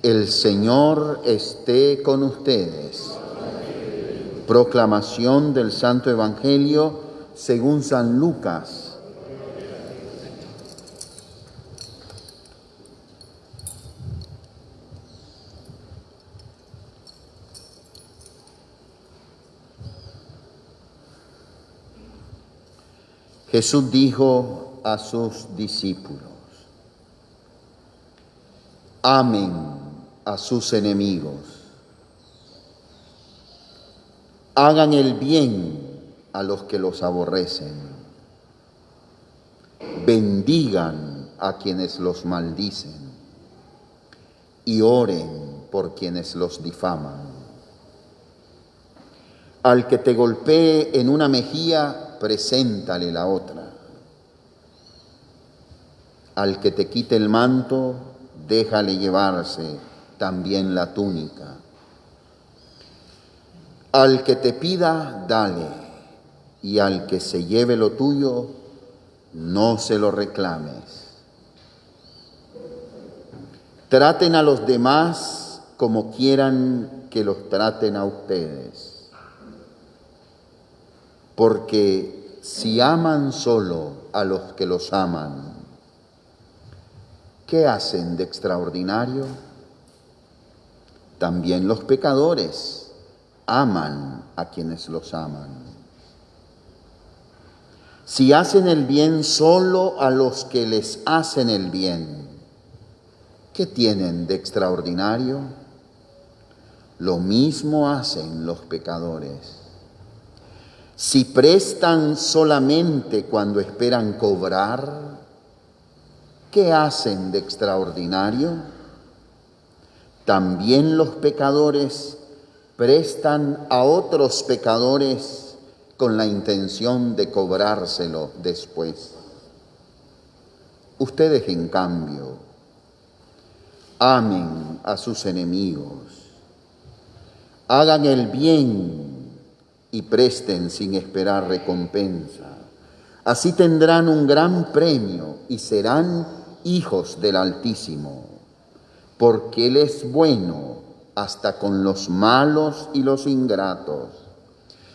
El Señor esté con ustedes. Proclamación del Santo Evangelio según San Lucas. Jesús dijo a sus discípulos: amen a sus enemigos, hagan el bien a los que los aborrecen, bendigan a quienes los maldicen y oren por quienes los difaman. Al que te golpee en una mejilla, preséntale la otra. Al que te quite el manto, déjale llevarse también la túnica. Al que te pida, dale, y al que se lleve lo tuyo, no se lo reclames. Traten a los demás como quieran que los traten a ustedes. Porque si aman solo a los que los aman, ¿qué hacen de extraordinario? También los pecadores aman a quienes los aman. Si hacen el bien solo a los que les hacen el bien, ¿qué tienen de extraordinario? Lo mismo hacen los pecadores. Si prestan solamente cuando esperan cobrar, ¿qué hacen de extraordinario? También los pecadores prestan a otros pecadores con la intención de cobrárselo después. Ustedes, en cambio, amen a sus enemigos, hagan el bien y presten sin esperar recompensa. Así tendrán un gran premio y serán hijos del Altísimo, porque Él es bueno hasta con los malos y los ingratos.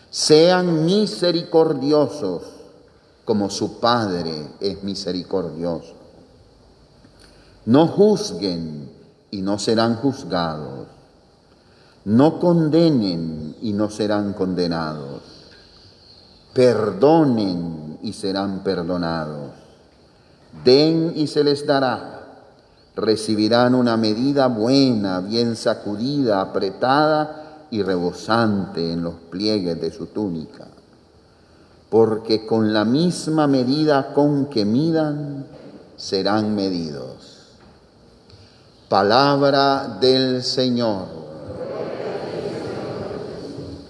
Sean misericordiosos como su Padre es misericordioso. No juzguen y no serán juzgados. No condenen y no serán condenados. Perdonen y serán perdonados. Den y se les dará. Recibirán una medida buena, bien sacudida, apretada y rebosante en los pliegues de su túnica. Porque con la misma medida con que midan, serán medidos. Palabra del Señor.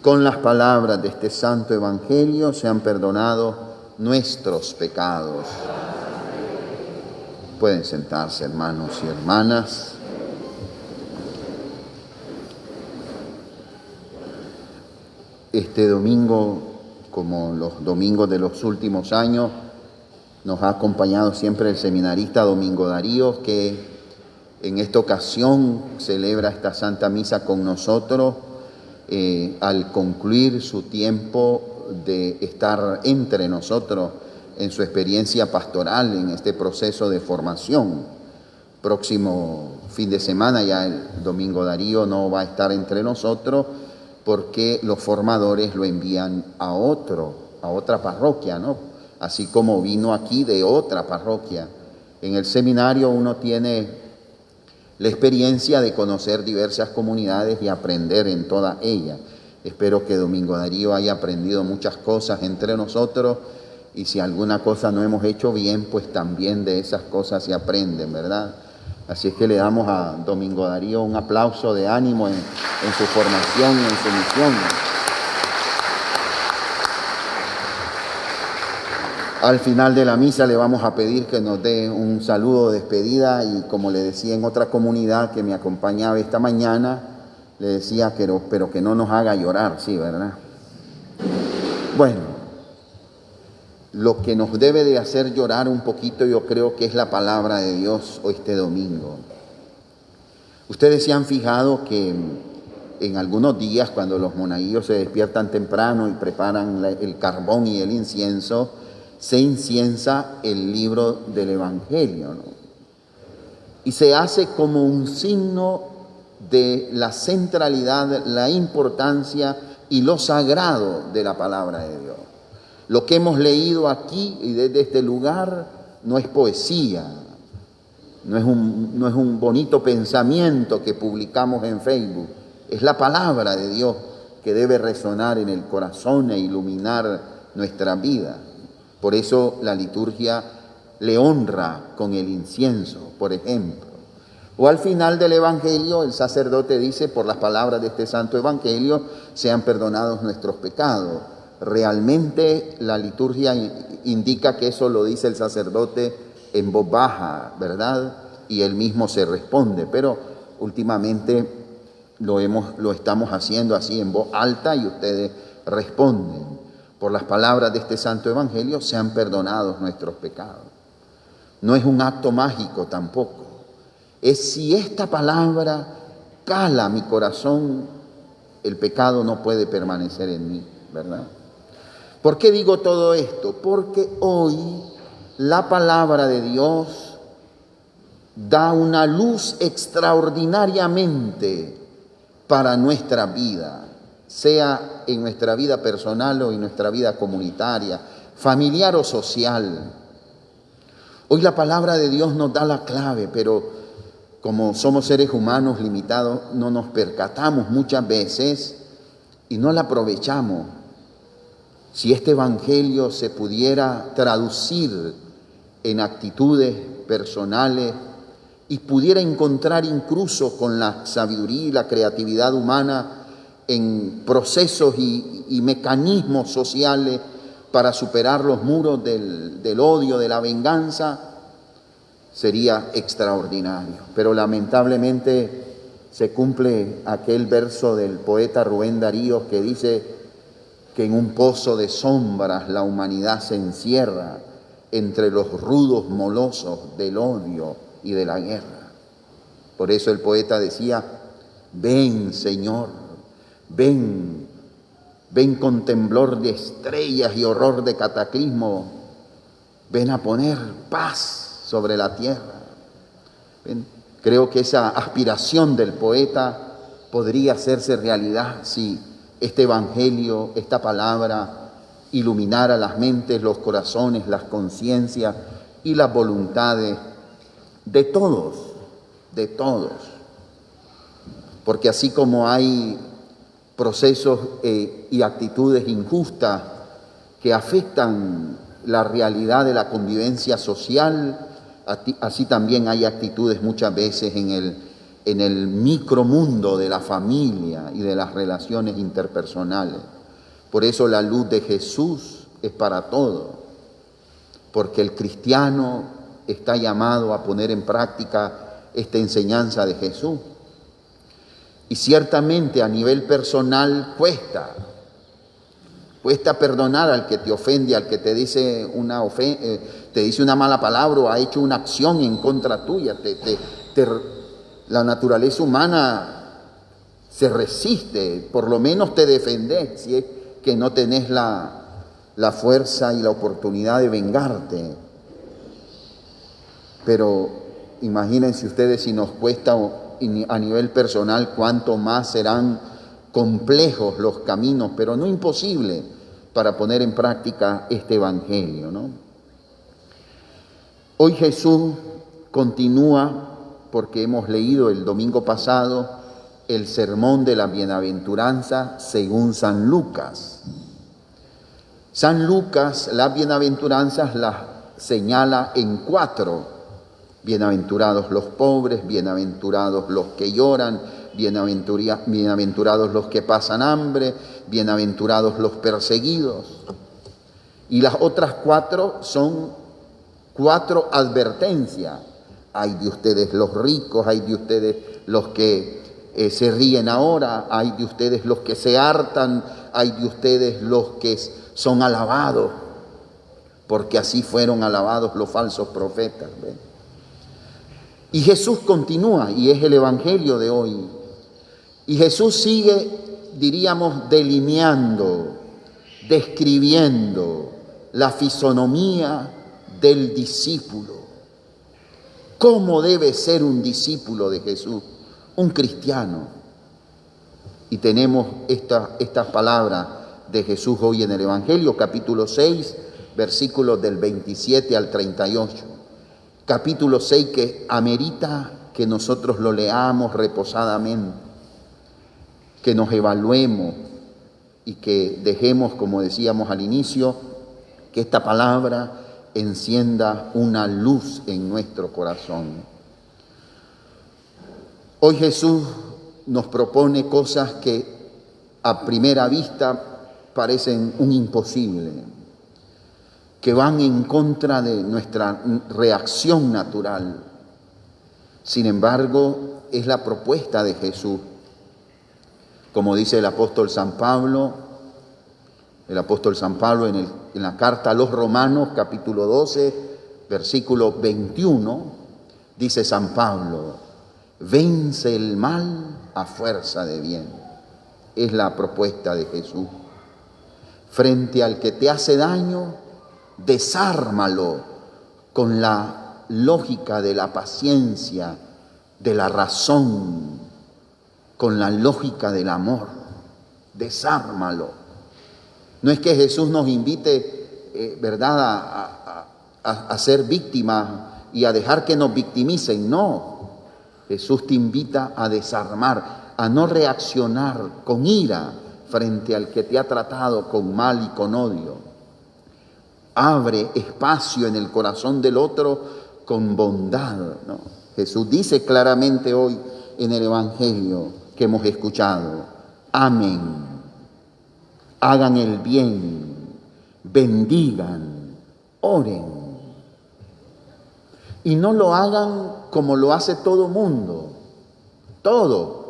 Con las palabras de este santo evangelio se han perdonado nuestros pecados. Pueden sentarse, hermanos y hermanas. Este domingo, como los domingos de los últimos años, nos ha acompañado siempre el seminarista Domingo Darío, que en esta ocasión celebra esta Santa Misa con nosotros al concluir su tiempo de estar entre nosotros en su experiencia pastoral, en este proceso de formación. Próximo fin de semana ya el Domingo Darío no va a estar entre nosotros porque los formadores lo envían a otra parroquia, ¿no? Así como vino aquí de otra parroquia. En el seminario uno tiene la experiencia de conocer diversas comunidades y aprender en todas ellas. Espero que Domingo Darío haya aprendido muchas cosas entre nosotros y si alguna cosa no hemos hecho bien, pues también de esas cosas se aprenden, ¿verdad? Así es que le damos a Domingo Darío un aplauso de ánimo en su formación y en su misión. Al final de la misa le vamos a pedir que nos dé un saludo de despedida y como le decía en otra comunidad que me acompañaba esta mañana, le decía que pero que no nos haga llorar, sí, ¿verdad? Bueno, lo que nos debe de hacer llorar un poquito yo creo que es la palabra de Dios hoy este domingo. Ustedes se han fijado que en algunos días, cuando los monaguillos se despiertan temprano y preparan el carbón y el incienso, se inciensa el libro del Evangelio, ¿no? Y se hace como un signo de la centralidad, la importancia y lo sagrado de la palabra de Dios. Lo que hemos leído aquí y desde este lugar no es poesía, no es un bonito pensamiento que publicamos en Facebook, es la palabra de Dios que debe resonar en el corazón e iluminar nuestra vida. Por eso la liturgia le honra con el incienso, por ejemplo. O al final del Evangelio el sacerdote dice, por las palabras de este santo Evangelio, sean perdonados nuestros pecados. Realmente la liturgia indica que eso lo dice el sacerdote en voz baja, ¿verdad? Y él mismo se responde, pero últimamente lo estamos haciendo así en voz alta y ustedes responden. Por las palabras de este santo Evangelio sean perdonados nuestros pecados. No es un acto mágico tampoco. Es si esta palabra cala mi corazón, el pecado no puede permanecer en mí, ¿verdad? ¿Por qué digo todo esto? Porque hoy la palabra de Dios da una luz extraordinariamente para nuestra vida, sea en nuestra vida personal o en nuestra vida comunitaria, familiar o social. Hoy la palabra de Dios nos da la clave, pero como somos seres humanos limitados, no nos percatamos muchas veces y no la aprovechamos. Si este Evangelio se pudiera traducir en actitudes personales y pudiera encontrar incluso con la sabiduría y la creatividad humana en procesos y mecanismos sociales para superar los muros del odio, de la venganza, sería extraordinario. Pero lamentablemente se cumple aquel verso del poeta Rubén Darío que dice que en un pozo de sombras la humanidad se encierra entre los rudos molosos del odio y de la guerra. Por eso el poeta decía, ven Señor, ven con temblor de estrellas y horror de cataclismo, ven a poner paz sobre la tierra. ¿Ven? Creo que esa aspiración del poeta podría hacerse realidad si este Evangelio, esta palabra, iluminara las mentes, los corazones, las conciencias y las voluntades de todos, de todos. Porque así como hay procesos y actitudes injustas que afectan la realidad de la convivencia social, así también hay actitudes muchas veces en el micromundo de la familia y de las relaciones interpersonales. Por eso la luz de Jesús es para todo, porque el cristiano está llamado a poner en práctica esta enseñanza de Jesús. Y ciertamente a nivel personal cuesta perdonar al que te ofende, al que te dice una mala palabra o ha hecho una acción en contra tuya. La naturaleza humana se resiste, por lo menos te defendés, si es que no tenés la fuerza y la oportunidad de vengarte. Pero imagínense ustedes si nos cuesta a nivel personal, cuánto más serán complejos los caminos, pero no imposible, para poner en práctica este Evangelio, ¿no? Hoy Jesús continúa, porque hemos leído el domingo pasado el sermón de la bienaventuranza según San Lucas. San Lucas las bienaventuranzas las señala en 4. Bienaventurados los pobres, bienaventurados los que lloran, bienaventurados los que pasan hambre, bienaventurados los perseguidos. Y las otras 4 son 4 advertencias. Hay de ustedes los ricos, hay de ustedes los que se ríen ahora, hay de ustedes los que se hartan, hay de ustedes los que son alabados, porque así fueron alabados los falsos profetas. ¿Ven? Y Jesús continúa, y es el Evangelio de hoy. Y Jesús sigue, diríamos, delineando, describiendo la fisonomía del discípulo. ¿Cómo debe ser un discípulo de Jesús? Un cristiano. Y tenemos estas palabras de Jesús hoy en el Evangelio, capítulo 6, versículos del 27 al 38. Capítulo 6 que amerita que nosotros lo leamos reposadamente, que nos evaluemos y que dejemos, como decíamos al inicio, que esta palabra encienda una luz en nuestro corazón. Hoy Jesús nos propone cosas que a primera vista parecen un imposible, que van en contra de nuestra reacción natural. Sin embargo, es la propuesta de Jesús. Como dice el apóstol San Pablo en la carta a los Romanos, capítulo 12, versículo 21, dice San Pablo: vence el mal a fuerza de bien. Es la propuesta de Jesús. Frente al que te hace daño, desármalo con la lógica de la paciencia, de la razón, con la lógica del amor. Desármalo. No es que Jesús nos invite, ¿verdad?, a ser víctimas y a dejar que nos victimicen. No. Jesús te invita a desarmar, a no reaccionar con ira frente al que te ha tratado con mal y con odio. Abre espacio en el corazón del otro con bondad, ¿no? Jesús dice claramente hoy en el Evangelio que hemos escuchado: amen, hagan el bien, bendigan, oren. Y no lo hagan como lo hace todo mundo. Todo.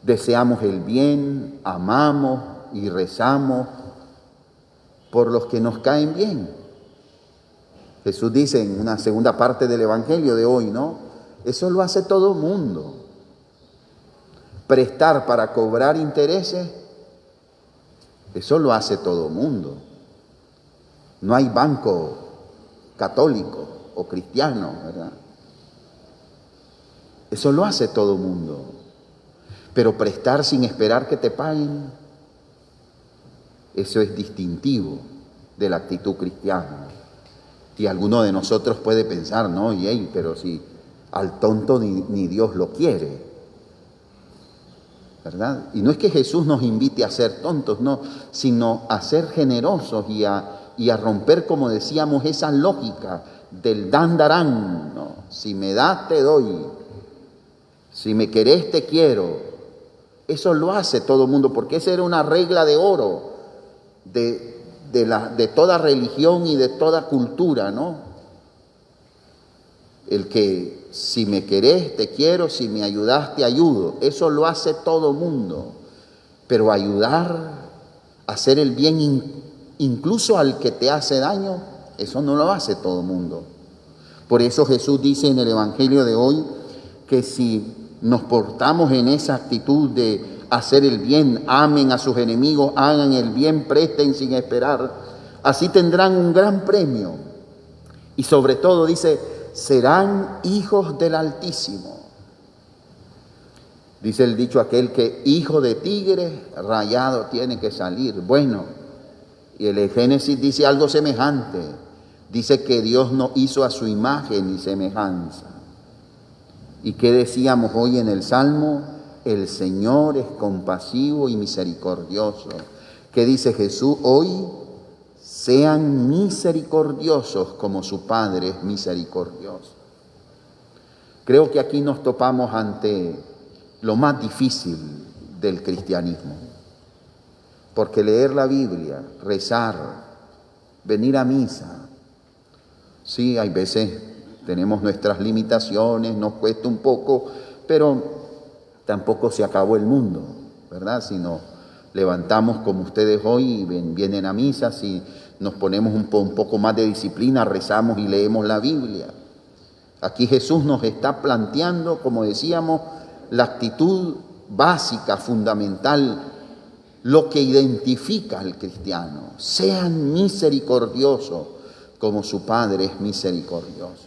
Deseamos el bien, amamos y rezamos por los que nos caen bien. Jesús dice en una segunda parte del Evangelio de hoy, ¿no? Eso lo hace todo mundo. Prestar para cobrar intereses, eso lo hace todo mundo. No hay banco católico o cristiano, ¿verdad? Eso lo hace todo mundo. Pero prestar sin esperar que te paguen, eso es distintivo de la actitud cristiana. Y alguno de nosotros puede pensar, no, pero si al tonto ni Dios lo quiere, ¿verdad? Y no es que Jesús nos invite a ser tontos, no, sino a ser generosos y a romper, como decíamos, esa lógica del dan darán, ¿no? Si me das te doy, si me querés te quiero. Eso lo hace todo el mundo, porque esa era una regla de oro de toda religión y de toda cultura, ¿no? El que si me querés te quiero, si me ayudás te ayudo. Eso lo hace todo el mundo. Pero ayudar, hacer el bien incluso al que te hace daño, eso no lo hace todo el mundo. Por eso Jesús dice en el Evangelio de hoy que si nos portamos en esa actitud de hacer el bien, amen a sus enemigos, hagan el bien, presten sin esperar, así tendrán un gran premio. Y sobre todo dice, serán hijos del Altísimo. Dice el dicho aquel que hijo de tigre rayado tiene que salir. Bueno, y el Génesis dice algo semejante. Dice que Dios nos hizo a su imagen y semejanza. ¿Y qué decíamos hoy en el Salmo? El Señor es compasivo y misericordioso. ¿Qué dice Jesús hoy? Sean misericordiosos como su Padre es misericordioso. Creo que aquí nos topamos ante lo más difícil del cristianismo. Porque leer la Biblia, rezar, venir a misa, sí, hay veces tenemos nuestras limitaciones, nos cuesta un poco, pero tampoco se acabó el mundo, ¿verdad? Si nos levantamos como ustedes hoy y vienen a misa, si nos ponemos un poco más de disciplina, rezamos y leemos la Biblia. Aquí Jesús nos está planteando, como decíamos, la actitud básica, fundamental, lo que identifica al cristiano. Sean misericordiosos como su Padre es misericordioso.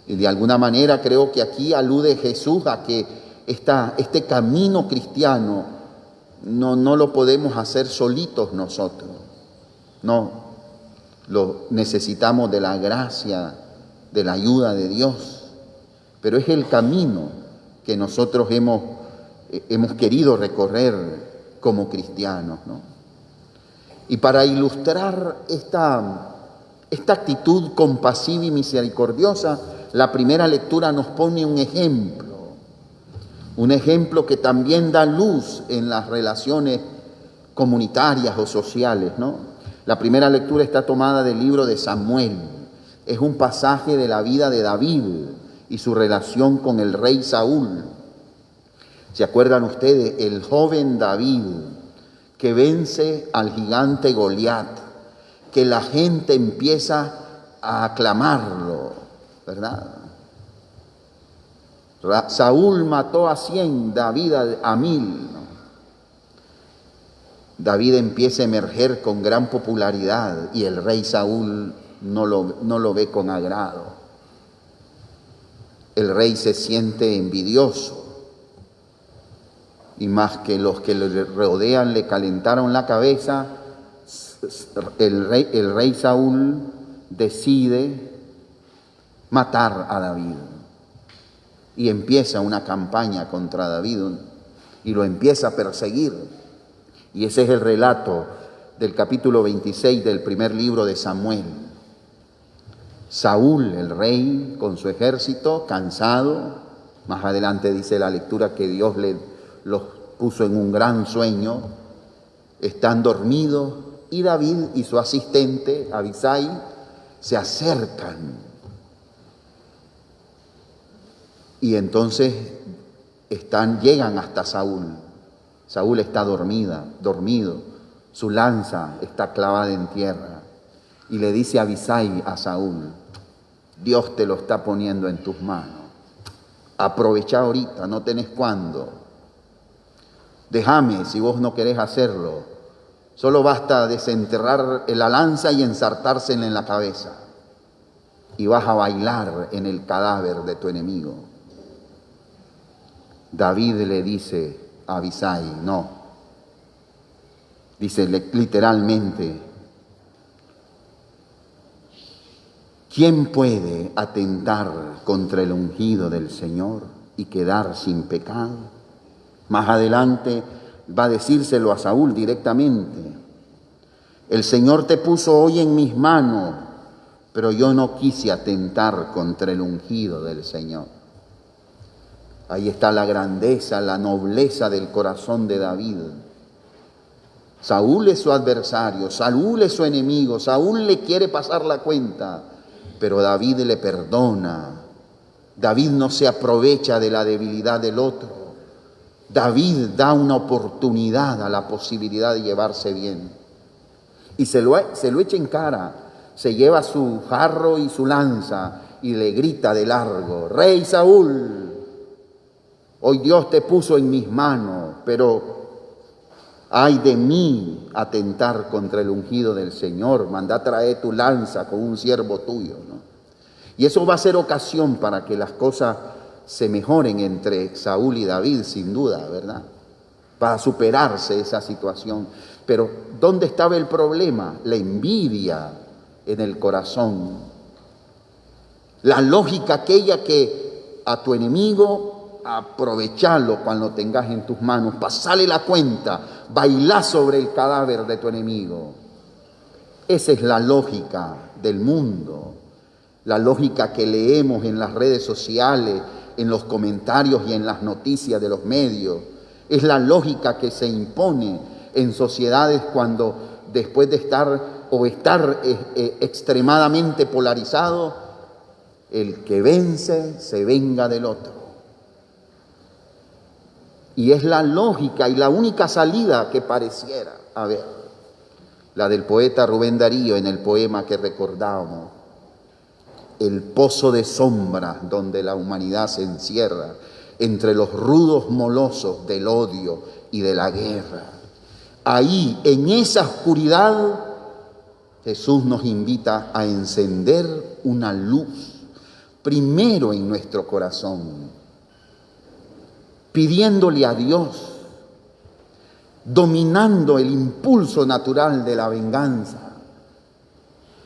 Y de alguna manera creo que aquí alude Jesús a que este camino cristiano no lo podemos hacer solitos nosotros. No, lo necesitamos de la gracia, de la ayuda de Dios. Pero es el camino que nosotros hemos querido recorrer como cristianos, ¿no? Y para ilustrar esta actitud compasiva y misericordiosa, la primera lectura nos pone un ejemplo que también da luz en las relaciones comunitarias o sociales, ¿no? La primera lectura está tomada del libro de Samuel. Es un pasaje de la vida de David y su relación con el rey Saúl. ¿Se acuerdan ustedes? El joven David que vence al gigante Goliat, que la gente empieza a aclamarlo, ¿verdad? Saúl mató a 100, David a 1000. ¿no? David empieza a emerger con gran popularidad y el rey Saúl no lo ve con agrado. El rey se siente envidioso y más que los que le rodean le calentaron la cabeza, el rey Saúl decide matar a David y empieza una campaña contra David y lo empieza a perseguir. Y ese es el relato del capítulo 26 del primer libro de Samuel. Saúl, el rey, con su ejército, cansado, más adelante dice la lectura que Dios los puso en un gran sueño, están dormidos, y David y su asistente, Abisai, se acercan. Y entonces llegan hasta Saúl. Saúl está dormido, su lanza está clavada en tierra. Y le dice Abisai a Saúl: Dios te lo está poniendo en tus manos. Aprovecha ahorita, no tenés cuándo. Déjame si vos no querés hacerlo. Solo basta desenterrar la lanza y ensartársela en la cabeza. Y vas a bailar en el cadáver de tu enemigo. David le dice a Abisai, no. Dice literalmente, ¿quién puede atentar contra el ungido del Señor y quedar sin pecado? Más adelante va a decírselo a Saúl directamente. El Señor te puso hoy en mis manos, pero yo no quise atentar contra el ungido del Señor. Ahí está la grandeza, la nobleza del corazón de David. Saúl es su adversario, Saúl es su enemigo, Saúl le quiere pasar la cuenta, pero David le perdona. David no se aprovecha de la debilidad del otro. David da una oportunidad a la posibilidad de llevarse bien. Y se lo echa en cara, se lleva su jarro y su lanza y le grita de largo: Rey Saúl, hoy Dios te puso en mis manos, pero ay de mí atentar contra el ungido del Señor. Manda a traer tu lanza con un siervo tuyo, ¿no? Y eso va a ser ocasión para que las cosas se mejoren entre Saúl y David, sin duda, ¿verdad? Para superarse esa situación. Pero ¿dónde estaba el problema? La envidia en el corazón. La lógica aquella que a tu enemigo aprovecharlo cuando tengas en tus manos, pasarle la cuenta, bailar sobre el cadáver de tu enemigo. Esa es la lógica del mundo, la lógica que leemos en las redes sociales, en los comentarios y en las noticias de los medios. Es la lógica que se impone en sociedades cuando después de estar extremadamente polarizado, el que vence se venga del otro. Y es la lógica y la única salida que pareciera haber, la del poeta Rubén Darío en el poema que recordábamos. el pozo de sombra donde la humanidad se encierra, entre los rudos molosos del odio y de la guerra. Ahí, en esa oscuridad, Jesús nos invita a encender una luz, primero en nuestro corazón, pidiéndole a Dios, dominando el impulso natural de la venganza,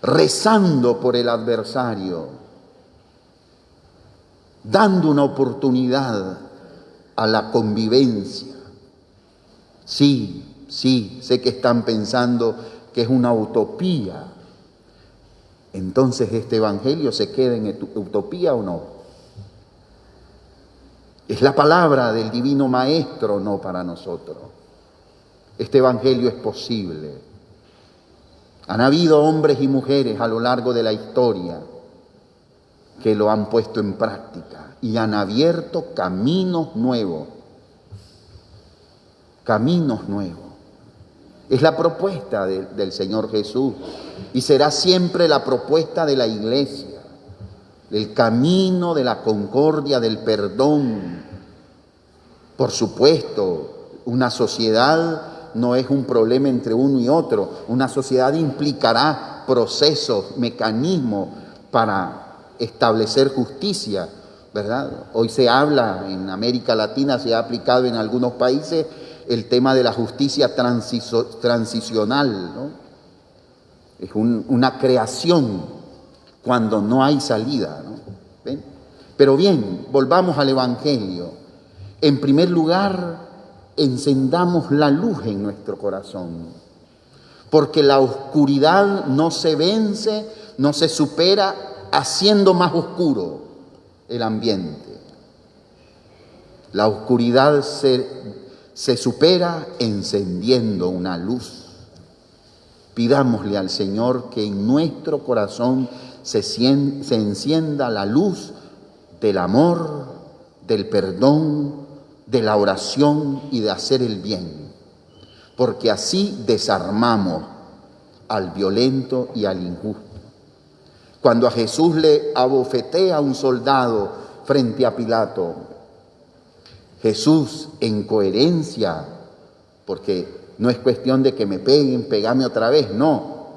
rezando por el adversario, dando una oportunidad a la convivencia. Sí, sé que están pensando que es una utopía. Entonces, ¿este evangelio se queda en utopía o no? Es la palabra del Divino Maestro, no para nosotros. Este evangelio es posible. Han habido hombres y mujeres a lo largo de la historia que lo han puesto en práctica y han abierto caminos nuevos. Caminos nuevos. Es la propuesta del Señor Jesús y será siempre la propuesta de la Iglesia. El camino de la concordia, del perdón. Por supuesto, una sociedad no es un problema entre uno y otro. Una sociedad implicará procesos, mecanismos para establecer justicia, ¿verdad? Hoy se habla, en América Latina se ha aplicado en algunos países el tema de la justicia transicional, ¿no? Es una creación cuando no hay salida, ¿no? ¿Ven? Pero bien, volvamos al Evangelio. En primer lugar, encendamos la luz en nuestro corazón, porque la oscuridad no se vence, no se supera haciendo más oscuro el ambiente. La oscuridad se supera encendiendo una luz. Pidámosle al Señor que en nuestro corazón se encienda la luz del amor, del perdón, de la oración y de hacer el bien, porque así desarmamos al violento y al injusto. Cuando a Jesús le abofetea a un soldado frente a Pilato, Jesús, en coherencia, porque no es cuestión de que me peguen, pegame otra vez, no.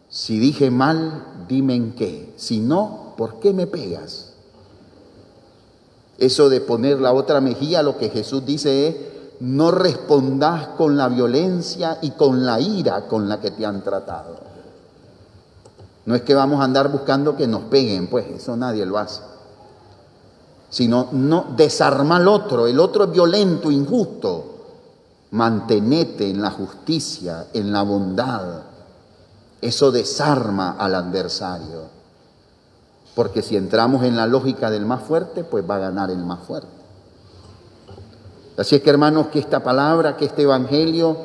Si dije mal, dime en qué. Si no, ¿por qué me pegas? Eso de poner la otra mejilla, lo que Jesús dice es, no respondas con la violencia y con la ira con la que te han tratado. No es que vamos a andar buscando que nos peguen, pues eso nadie lo hace. Sino no desarma al otro, el otro es violento, injusto. Mantenete en la justicia, en la bondad. Eso desarma al adversario. Porque si entramos en la lógica del más fuerte, pues va a ganar el más fuerte. Así es que, hermanos, que esta palabra, que este evangelio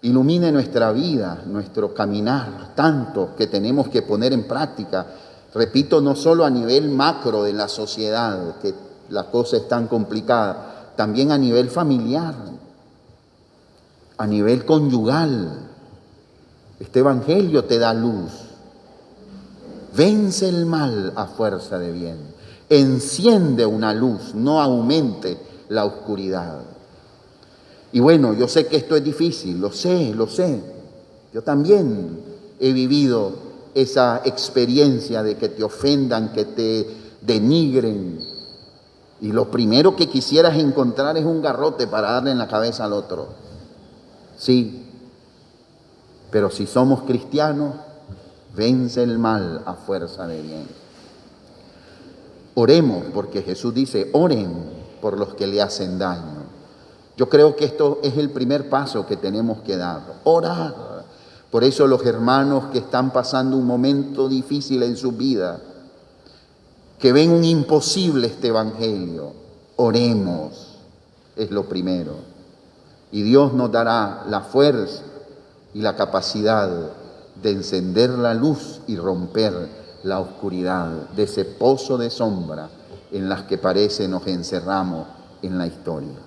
ilumine nuestra vida, nuestro caminar, tanto que tenemos que poner en práctica. Repito, no solo a nivel macro de la sociedad, que la cosa es tan complicada, también a nivel familiar, a nivel conyugal. Este evangelio te da luz. Vence el mal a fuerza de bien. Enciende una luz, no aumente la oscuridad. Y bueno, yo sé que esto es difícil, lo sé. Yo también he vivido esa experiencia de que te ofendan, que te denigren. Y lo primero que quisieras encontrar es un garrote para darle en la cabeza al otro. Sí, pero si somos cristianos, vence el mal a fuerza de bien. Oremos, porque Jesús dice, oren por los que le hacen daño. Yo creo que esto es el primer paso que tenemos que dar, orar. Por eso los hermanos que están pasando un momento difícil en su vida, que ven un imposible este evangelio, oremos, es lo primero. Y Dios nos dará la fuerza y la capacidad de encender la luz y romper la oscuridad de ese pozo de sombra en las que parece nos encerramos en la historia.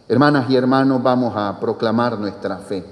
Hermanas y hermanos, vamos a proclamar nuestra fe.